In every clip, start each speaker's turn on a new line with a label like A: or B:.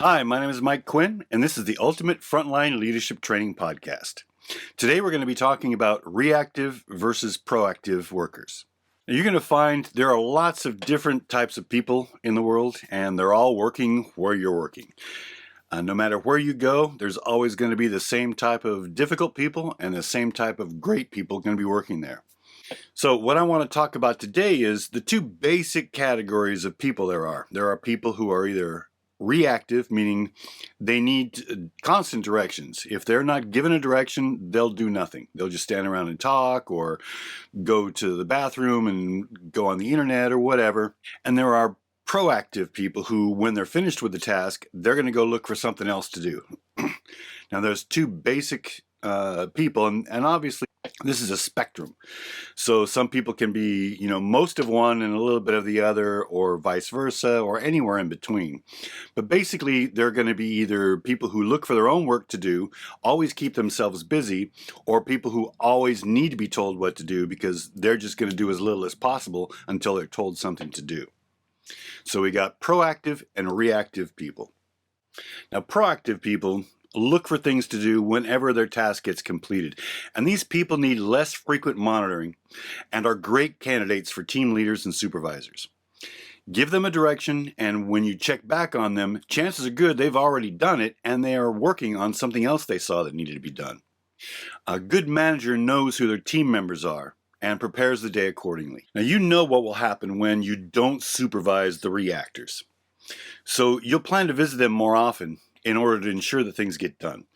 A: Hi, my name is Mike Quinn, and this is the Ultimate Frontline Leadership Training Podcast. Today we're going to be talking about reactive versus proactive workers. Now, you're going to find there are lots of different types of people in the world, and they're all working where you're working. No matter where you go, there's always going to be the same type of difficult people and the same type of great people going to be working there. So what I want to talk about today is the two basic categories of people there are. There are people who are either reactive, meaning they need constant directions. If they're not given a direction, they'll do nothing. They'll just stand around and talk or go to the bathroom and go on the internet or whatever. And there are proactive people who, when they're finished with the task, they're going to go look for something else to do. Now, there's two basic people, and obviously this is a spectrum. So some people can be, most of one and a little bit of the other, or vice versa, or anywhere in between. But basically, they're going to be either people who look for their own work to do, always keep themselves busy, or people who always need to be told what to do because they're just going to do as little as possible until they're told something to do. So we got proactive and reactive people. Now, proactive people look for things to do whenever their task gets completed. And these people need less frequent monitoring and are great candidates for team leaders and supervisors. Give them a direction, and when you check back on them, chances are good they've already done it and they are working on something else they saw that needed to be done. A good manager knows who their team members are and prepares the day accordingly. Now, you know what will happen when you don't supervise the reactors. So you'll plan to visit them more often in order to ensure that things get done.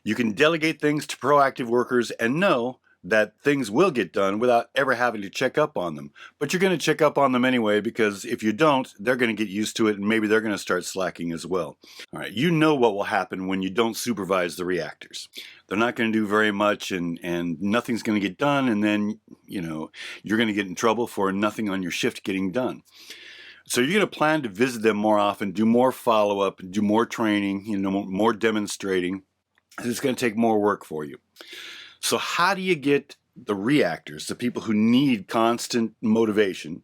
A: You can delegate things to proactive workers and know that things will get done without ever having to check up on them. But you're going to check up on them anyway, because if you don't, they're going to get used to it and maybe they're going to start slacking as well. All right, you know what will happen when you don't supervise the reactors. They're not going to do very much and nothing's going to get done, and then, you're going to get in trouble for nothing on your shift getting done. So you're going to plan to visit them more often, do more follow-up, do more training, more demonstrating. It's going to take more work for you. So how do you get the reactors, the people who need constant motivation,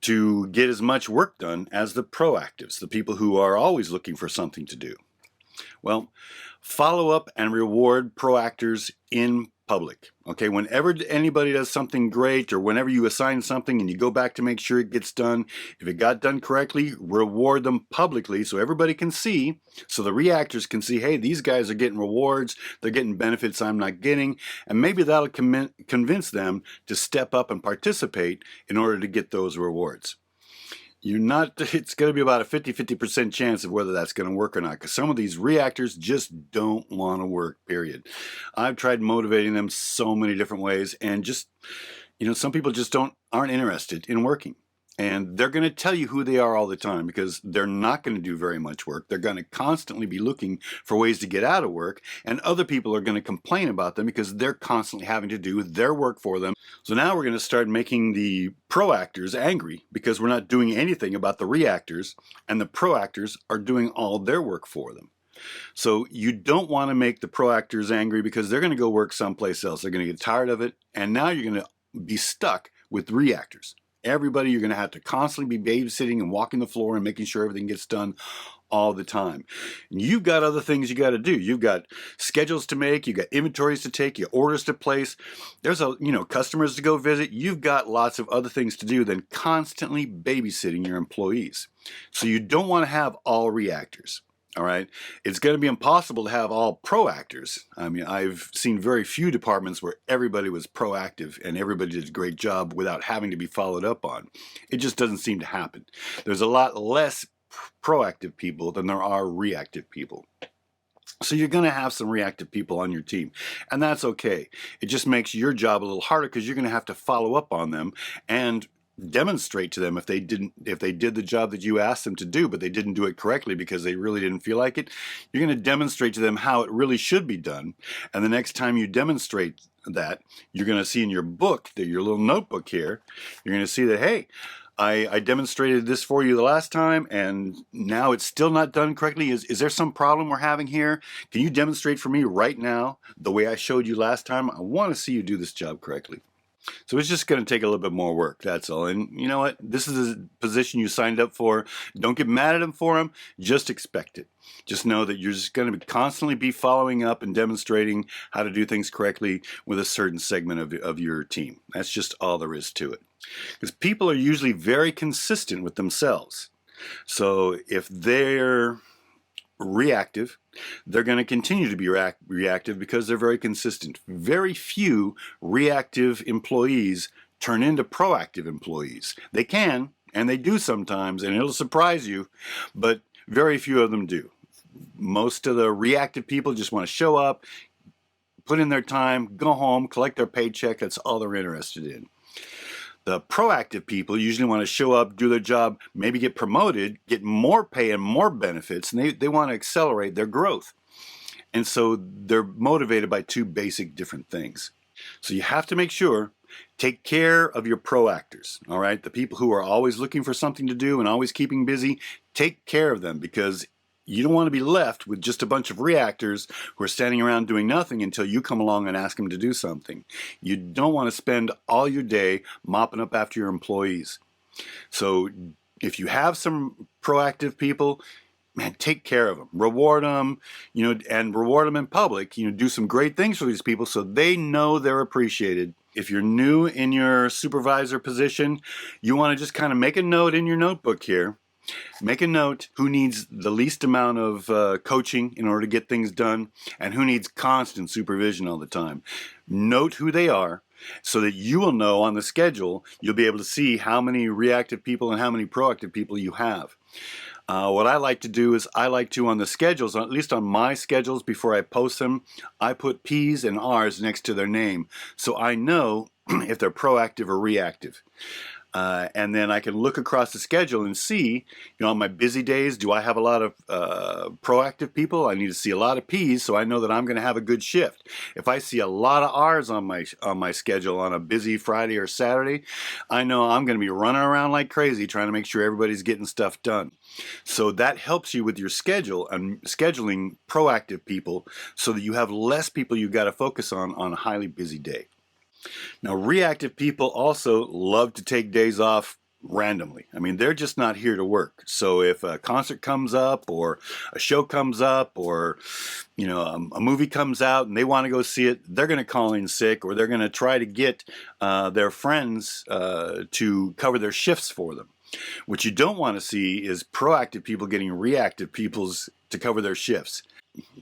A: to get as much work done as the proactives, the people who are always looking for something to do? Well, follow up and reward proactors in public. Okay, whenever anybody does something great, or whenever you assign something and you go back to make sure it gets done, if it got done correctly, reward them publicly so everybody can see, so the reactors can see, hey, these guys are getting rewards, they're getting benefits I'm not getting, and maybe that'll convince them to step up and participate in order to get those rewards. It's going to be about a 50% chance of whether that's going to work or not, because some of these reactors just don't want to work, period. I've tried motivating them so many different ways, and just, some people just aren't interested in working. And they're going to tell you who they are all the time, because they're not going to do very much work. They're going to constantly be looking for ways to get out of work, and other people are going to complain about them because they're constantly having to do their work for them. So now we're going to start making the proactors angry because we're not doing anything about the reactors, and the proactors are doing all their work for them. So you don't want to make the proactors angry, because they're going to go work someplace else. They're going to get tired of it, and now you're going to be stuck with reactors. Everybody, you're going to have to constantly be babysitting and walking the floor and making sure everything gets done all the time. You've got other things you got to do. You've got schedules to make, you've got inventories to take, your orders to place. There's customers to go visit. You've got lots of other things to do than constantly babysitting your employees. So you don't want to have all reactors. All right, it's going to be impossible to have all proactors. I mean, I've seen very few departments where everybody was proactive and everybody did a great job without having to be followed up on. It just doesn't seem to happen. There's a lot less proactive people than there are reactive people. So you're going to have some reactive people on your team, and that's okay. It just makes your job a little harder, because you're going to have to follow up on them and demonstrate to them if they did the job that you asked them to do, but they didn't do it correctly because they really didn't feel like it. You're going to demonstrate to them how it really should be done, and the next time you demonstrate that, you're going to see in your book, your little notebook here, you're going to see that, hey, I demonstrated this for you the last time, and now it's still not done correctly. Is there some problem we're having here? Can you demonstrate for me right now the way I showed you last time? I want to see you do this job correctly. So it's just going to take a little bit more work. That's all. And you know what? This is a position you signed up for. Don't get mad at them for them. Just expect it. Just know that you're just going to constantly be following up and demonstrating how to do things correctly with a certain segment of your team. That's just all there is to it. Because people are usually very consistent with themselves. So if they're reactive, they're going to continue to be reactive because they're very consistent. Very few reactive employees turn into proactive employees. They can, and they do sometimes, and it'll surprise you, but very few of them do. Most of the reactive people just want to show up, put in their time, go home, collect their paycheck. That's all they're interested in. The proactive people usually want to show up, do their job, maybe get promoted, get more pay and more benefits, and they want to accelerate their growth. And so they're motivated by two basic different things. So you have to make sure, take care of your proactors, all right? The people who are always looking for something to do and always keeping busy, take care of them, because you don't want to be left with just a bunch of reactors who are standing around doing nothing until you come along and ask them to do something. You don't want to spend all your day mopping up after your employees. So if you have some proactive people, man, take care of them, reward them, and reward them in public. Do some great things for these people so they know they're appreciated. If you're new in your supervisor position, you want to just kind of make a note in your notebook here. Make a note who needs the least amount of coaching in order to get things done and who needs constant supervision all the time. Note who they are so that you will know on the schedule, you'll be able to see how many reactive people and how many proactive people you have. What I like to do is I like to, on the schedules, at least on my schedules before I post them, I put P's and R's next to their name so I know if they're proactive or reactive. And then I can look across the schedule and see, on my busy days, do I have a lot of proactive people? I need to see a lot of P's so I know that I'm going to have a good shift. If I see a lot of R's on my schedule on a busy Friday or Saturday, I know I'm going to be running around like crazy trying to make sure everybody's getting stuff done. So that helps you with your schedule and scheduling proactive people so that you have less people you've got to focus on a highly busy day. Now, reactive people also love to take days off randomly. I mean, they're just not here to work. So if a concert comes up or a show comes up or, a movie comes out and they want to go see it, they're going to call in sick or they're going to try to get their friends to cover their shifts for them. What you don't want to see is proactive people getting reactive people to cover their shifts,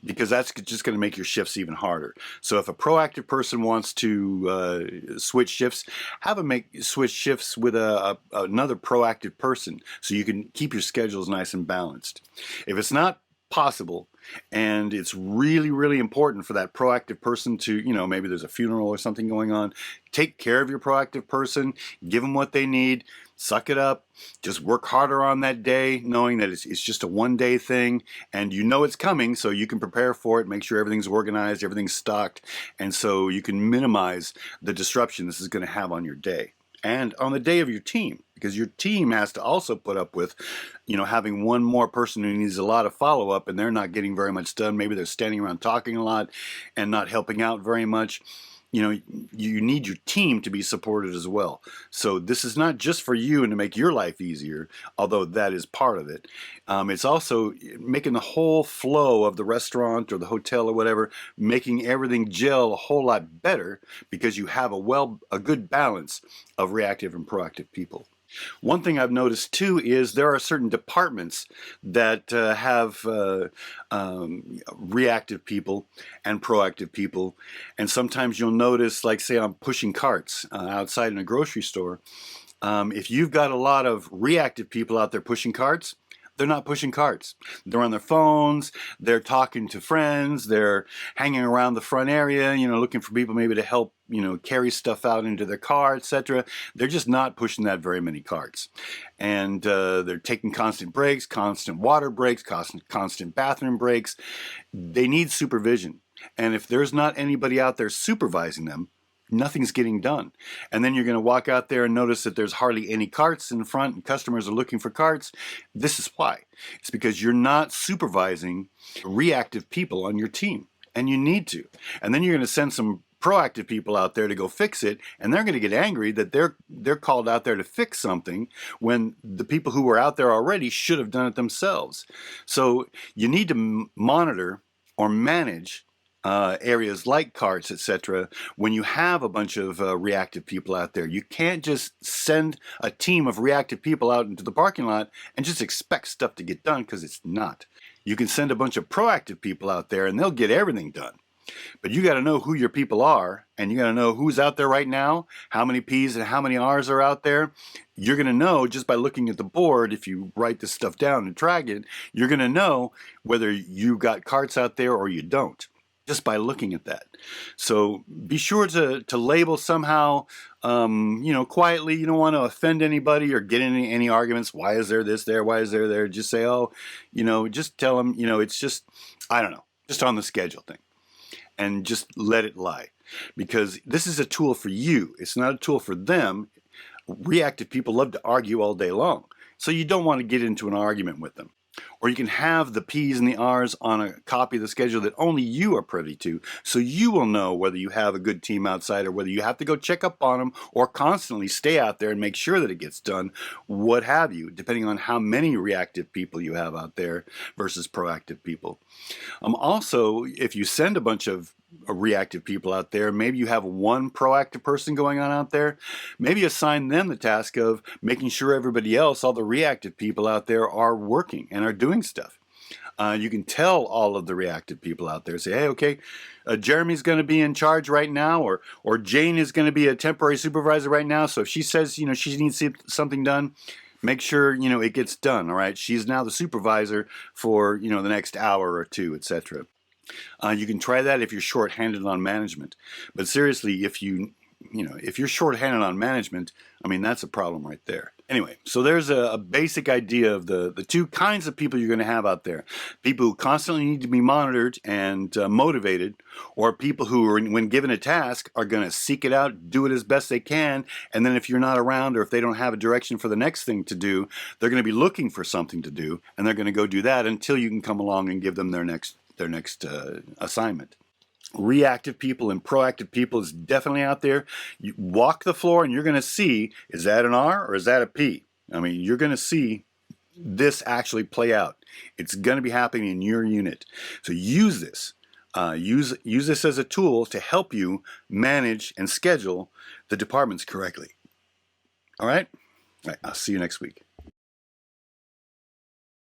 A: because that's just going to make your shifts even harder. So if a proactive person wants to switch shifts, have them switch shifts with another proactive person so you can keep your schedules nice and balanced. If it's not possible and it's really, really important for that proactive person to, maybe there's a funeral or something going on, take care of your proactive person, give them what they need, suck it up, just work harder on that day, knowing that it's just a one-day thing, and it's coming, so you can prepare for it, make sure everything's organized, everything's stocked, and so you can minimize the disruption this is going to have on your day. And on the day of your team, because your team has to also put up with, having one more person who needs a lot of follow-up and they're not getting very much done. Maybe they're standing around talking a lot and not helping out very much. You need your team to be supported as well. So this is not just for you and to make your life easier, although that is part of it. It's also making the whole flow of the restaurant or the hotel or whatever, making everything gel a whole lot better because you have a good balance of reactive and proactive people. One thing I've noticed too is there are certain departments that have reactive people and proactive people, and sometimes you'll notice, like say I'm pushing carts outside in a grocery store, if you've got a lot of reactive people out there pushing carts, they're not pushing carts. They're on their phones, they're talking to friends, they're hanging around the front area, looking for people maybe to help, carry stuff out into their car, etc. They're just not pushing that very many carts. And they're taking constant breaks, constant water breaks, constant bathroom breaks. They need supervision. And if there's not anybody out there supervising them, nothing's getting done. And then you're going to walk out there and notice that there's hardly any carts in front and customers are looking for carts. This is why. It's because you're not supervising reactive people on your team, and you need to. And then you're going to send some proactive people out there to go fix it, and they're going to get angry that they're called out there to fix something when the people who were out there already should have done it themselves. So you need to monitor or manage areas like carts, etc. when you have a bunch of reactive people out there. You can't just send a team of reactive people out into the parking lot and just expect stuff to get done, because it's not. You can send a bunch of proactive people out there and they'll get everything done. But you got to know who your people are, and you got to know who's out there right now, how many P's and how many R's are out there. You're going to know just by looking at the board. If you write this stuff down and track it, you're going to know whether you got carts out there or you don't, just by looking at that. So be sure to label somehow, quietly. You don't want to offend anybody or get in any arguments. Why is there this there? Why is there there? Just say, just tell them, it's just, I don't know, just on the schedule thing. And just let it lie, because this is a tool for you. It's not a tool for them. Reactive people love to argue all day long, so you don't want to get into an argument with them. Or you can have the P's and the R's on a copy of the schedule that only you are privy to, so you will know whether you have a good team outside or whether you have to go check up on them or constantly stay out there and make sure that it gets done, what have you, depending on how many reactive people you have out there versus proactive people. Also, if you send a bunch of reactive people out there, maybe you have one proactive person going on out there, maybe assign them the task of making sure everybody else, all the reactive people out there, are working and are doing stuff. You can tell all of the reactive people out there, say, hey, okay, Jeremy's going to be in charge right now, or Jane is going to be a temporary supervisor right now, so if she says, she needs something done, make sure, it gets done, all right? She's now the supervisor for, the next hour or two, etc. You can try that if you're shorthanded on management. But seriously, if you're shorthanded on management, that's a problem right there. Anyway, so there's a basic idea of the two kinds of people you're going to have out there. People who constantly need to be monitored and motivated, or people who, when given a task, are going to seek it out, do it as best they can, and then if you're not around or if they don't have a direction for the next thing to do, they're going to be looking for something to do, and they're going to go do that until you can come along and give them their next assignment. Reactive people and proactive people is definitely out there. You walk the floor and you're going to see, is that an R or is that a P? You're going to see this actually play out. It's going to be happening in your unit. So use this. Use this as a tool to help you manage and schedule the departments correctly. All right? All right, I'll see you next week.